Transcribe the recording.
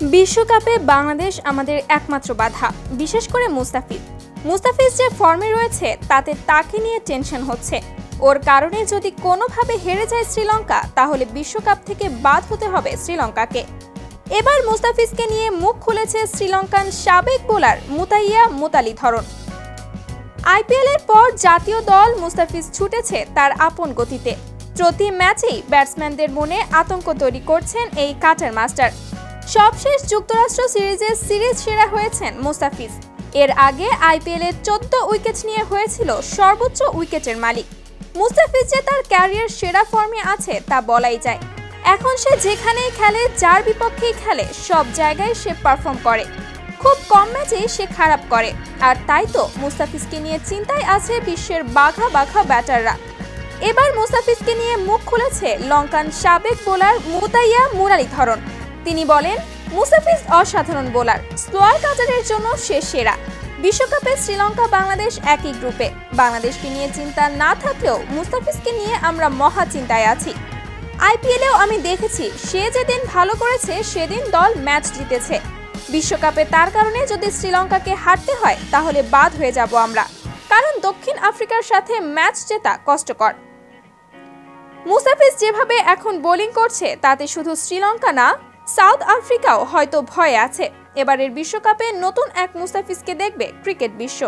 বিশ্বকাপে বাংলাদেশ আমাদের একমাত্র বাধা, বিশেষ করে মুস্তাফিজ যে ফর্মে রয়েছে তাতে তাকে নিয়ে টেনশন হচ্ছে। ওর কারণে যদি কোনোভাবে হেরে যায় শ্রীলঙ্কা, তাহলে বিশ্বকাপ থেকে বাদ হতে হবে শ্রীলঙ্কাকে। এবার মুস্তাফিজকে নিয়ে মুখ খুলেছে শ্রীলঙ্কান সাবেক বোলার মুতাইয়া মুতালীধরন। আইপিএল এর পর জাতীয় দল মুস্তাফিজ ছুটেছে তার আপন গতিতে। প্রতি ম্যাচেই ব্যাটসম্যানদের মনে আতঙ্ক তৈরি করছেন এই কাটার মাস্টার। সবশেষ যুক্তরাষ্ট্র সিরিজে সিরিজ সেরা হয়েছেন মুস্তাফিজ। এর আগে আইপিএল এর 14 উইকেট নিয়ে হয়েছিল সর্বোচ্চ উইকেটের মালিক। মুস্তাফিজ যে তার ক্যারিয়ার সেরা ফর্মে আছে তা বলাই যায়। এখন সে যেখানেই খেলে, যার বিপক্ষেই খেলে, সব জায়গায় সে পারফর্ম করে। খুব কম ম্যাচেই সে খারাপ করে। আর তাই তো মুস্তাফিজকে নিয়ে চিন্তায় আছে বিশ্বের বাঘা বাঘা ব্যাটাররা। এবার মুস্তাফিজকে নিয়ে মুখ খুলেছে লঙ্কান সাবেক বোলার মুতাইয়া মুতালীধরন। তিনি বলেন, মুস্তাফিজ অসাধারণ বোলার, স্লোয়ার কাটারের জন্য সে সেরা। বিশ্বকাপে শ্রীলঙ্কা বাংলাদেশ একই গ্রুপে। বাংলাদেশকে নিয়ে চিন্তা না থাকলেও মুস্তাফিজকে নিয়ে আমরা মহা চিন্তায় আছি। আইপিএলেও আমি দেখেছি সে যেদিন ভালো করেছে সেদিন দল ম্যাচ জিতেছে। বিশ্বকাপে তার কারণে যদি শ্রীলঙ্কাকে হারতে হয় তাহলে বাদ হয়ে যাব আমরা, কারণ দক্ষিণ আফ্রিকার সাথে ম্যাচ জেতা কষ্টকর। মুস্তাফিজ যেভাবে এখন বোলিং করছে তাতে শুধু শ্রীলঙ্কা না, সাউথ আফ্রিকাও হয়তো ভয়ে আছে। এবারের বিশ্বকাপে নতুন এক মুস্তাফিজকে দেখবে ক্রিকেট বিশ্ব।